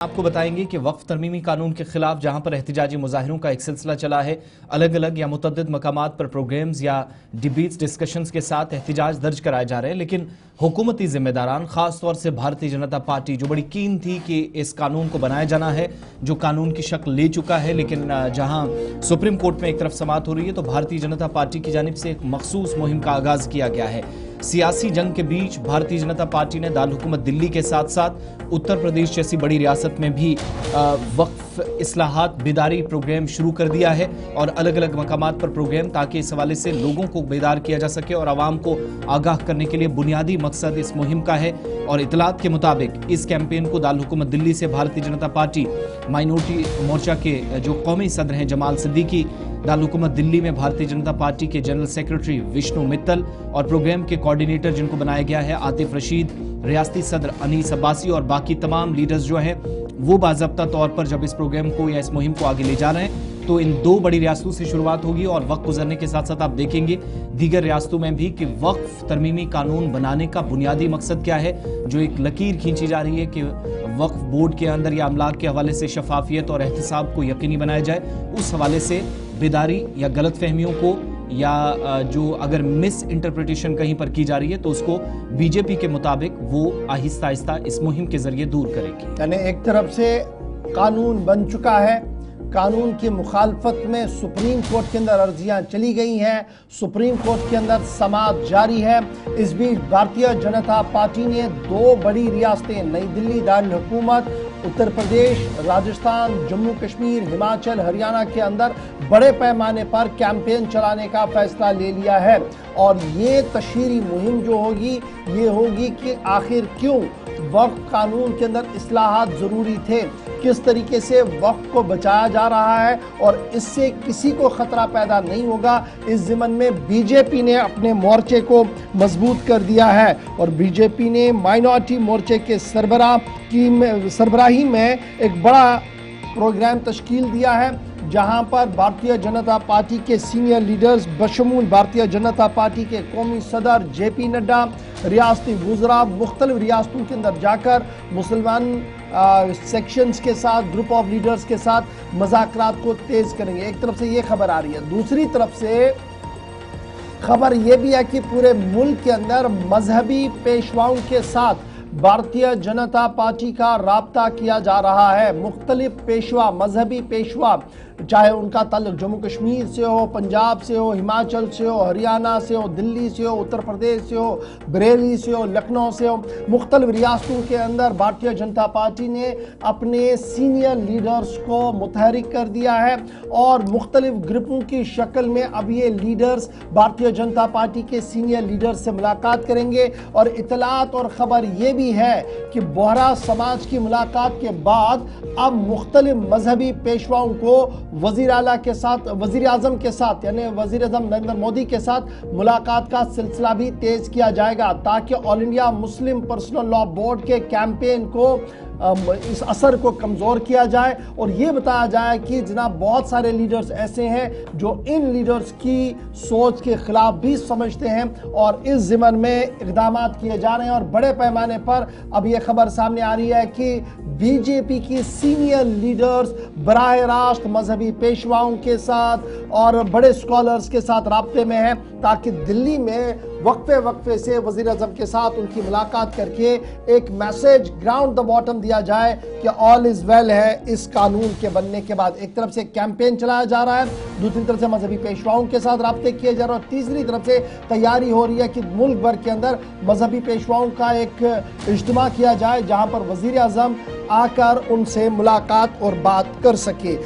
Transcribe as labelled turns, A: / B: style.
A: آپ کو بتائیں گے کہ وقف ترمیمی قانون کے خلاف جہاں پر احتجاجی مظاہروں کا ایک سلسلہ چلا ہے، الگ الگ یا متعدد مقامات پر پروگرامز یا ڈیبیٹس ڈسکشنز کے ساتھ احتجاج درج کرائے جا رہے ہیں، لیکن حکومتی ذمہ داران خاص طور سے بھارتی جنتا پارٹی جو بڑی کین تھی کہ اس قانون کو بنایا جانا ہے، جو قانون کی شکل لے چکا ہے، لیکن جہاں سپریم کورٹ میں ایک طرف سماعت ہو رہی ہے تو بھارتی جنتا پارٹی کی جانب سے ایک مخصوص مہم کا آغاز کیا گیا ہے۔ سیاسی جنگ کے بیچ بھارتی جنتا پارٹی نے دارالحکومت دلی کے ساتھ ساتھ اتر پردیش جیسی بڑی ریاست میں بھی وقف اصلاحات بیداری پروگرام شروع کر دیا ہے، اور الگ الگ مقامات پر پروگرام تاکہ اس حوالے سے لوگوں کو بیدار کیا جا سکے اور عوام کو آگاہ کرنے کے لیے بنیادی مقصد اس مہم کا ہے۔ اور اطلاعات کے مطابق اس کیمپین کو دارالحکومت دلی سے بھارتی جنتا پارٹی مائنورٹی مورچہ کے جو قومی صدر ہیں جمال صدیقی، دارالحکومت دلی میں بھارتی جنتا پارٹی کے جنرل سیکرٹری وشنو متل اور پروگرام کے کوارڈینیٹر جن کو بنایا گیا ہے عاطف رشید، ریاستی صدر انیس عباسی اور باقی تمام لیڈرز جو ہیں وہ باضابطہ طور پر جب اس پروگرام کو یا اس مہم کو آگے لے جا رہے ہیں تو ان دو بڑی ریاستوں سے شروعات ہوگی، اور وقت گزرنے کے ساتھ ساتھ آپ دیکھیں گے دیگر ریاستوں میں بھی کہ وقف ترمیمی قانون بنانے کا بنیادی مقصد کیا ہے، جو ایک لکیر کھینچی جا رہی ہے کہ وقف بورڈ کے اندر یا املاک کے حوالے سے شفافیت اور احتساب کو یقینی بنایا جائے۔ اس حوالے سے بیداری یا غلط فہمیوں کو یا جو اگر مس انٹرپریٹیشن کہیں پر کی جا رہی ہے تو اس کو بی جے پی کے مطابق وہ آہستہ آہستہ اس مہم کے ذریعے دور کرے گی۔
B: یعنی ایک طرف سے قانون بن چکا ہے، قانون کی مخالفت میں سپریم کورٹ کے اندر عرضیاں چلی گئی ہیں، سپریم کورٹ کے اندر سماعت جاری ہے۔ اس بیچ بھارتیہ جنتا پارٹی نے دو بڑی ریاستیں نئی دلی دارالحکومت، اتر پردیش، راجستھان، جموں کشمیر، ہماچل، ہریانہ کے اندر بڑے پیمانے پر کیمپین چلانے کا فیصلہ لے لیا ہے، اور یہ تشہیری مہم جو ہوگی یہ ہوگی کہ آخر کیوں وقف قانون کے اندر اصلاحات ضروری تھے، کس طریقے سے وقف کو بچایا جا رہا ہے اور اس سے کسی کو خطرہ پیدا نہیں ہوگا۔ اس ضمن میں بی جے پی نے اپنے مورچے کو مضبوط کر دیا ہے، اور بی جے پی نے مائنورٹی مورچے کے سربراہی میں ایک بڑا پروگرام تشکیل دیا ہے، جہاں پر بھارتیہ جنتا پارٹی کے سینئر لیڈرز بشمول بھارتیہ جنتا پارٹی کے قومی صدر جے پی نڈا، ریاستی وزراء مختلف ریاستوں کے اندر جا کر مسلمان سیکشنز کے ساتھ، گروپ آف لیڈرز کے ساتھ مذاکرات کو تیز کریں گے۔ ایک طرف سے یہ خبر آ رہی ہے، دوسری طرف سے خبر یہ بھی ہے کہ پورے ملک کے اندر مذہبی پیشواؤں کے ساتھ بھارتیہ جنتا پارٹی کا رابطہ کیا جا رہا ہے۔ مختلف پیشوا، مذہبی پیشوا، چاہے ان کا تعلق جموں کشمیر سے ہو، پنجاب سے ہو، ہماچل سے ہو، ہریانہ سے ہو، دلی سے ہو، اتر پردیش سے ہو، بریلی سے ہو، لکھنؤ سے ہو، مختلف ریاستوں کے اندر بھارتیہ جنتا پارٹی نے اپنے سینئر لیڈرز کو متحرک کر دیا ہے، اور مختلف گروپوں کی شکل میں اب یہ لیڈرز بھارتیہ جنتا پارٹی کے سینئر لیڈرز سے ملاقات کریں گے۔ اور اطلاعات اور خبر یہ بھی ہے کہ بوہرا سماج کی ملاقات کے بعد اب مختلف مذہبی پیشواؤں کو وزیر اعظم کے ساتھ یعنی وزیر اعظم نریندر مودی کے ساتھ ملاقات کا سلسلہ بھی تیز کیا جائے گا، تاکہ All India Muslim Personal Law Board کے کیمپین کو اس اثر کو کمزور کیا جائے، اور یہ بتایا جائے کہ جناب بہت سارے لیڈرز ایسے ہیں جو ان لیڈرز کی سوچ کے خلاف بھی سمجھتے ہیں، اور اس ضمن میں اقدامات کیے جا رہے ہیں۔ اور بڑے پیمانے پر اب یہ خبر سامنے آ رہی ہے کہ بی جے پی کی سینئر لیڈرز براہ راست مذہبی پیشواؤں کے ساتھ اور بڑے سکالرز کے ساتھ رابطے میں ہیں، تاکہ دلی میں وقفے سے وزیر اعظم کے ساتھ ان کی ملاقات کر کے ایک میسج گراؤنڈ دا باٹم دیا جائے کہ آل از ویل ہے اس قانون کے بننے کے بعد۔ ایک طرف سے کیمپین چلایا جا رہا ہے، دوسری طرف سے مذہبی پیشواؤں کے ساتھ رابطے کیے جا رہے ہیں، اور تیسری طرف سے تیاری ہو رہی ہے کہ ملک بھر کے اندر مذہبی پیشواؤں کا ایک اجتماع کیا جائے، جہاں پر وزیر اعظم آ کر ان سے ملاقات اور بات کر سکے۔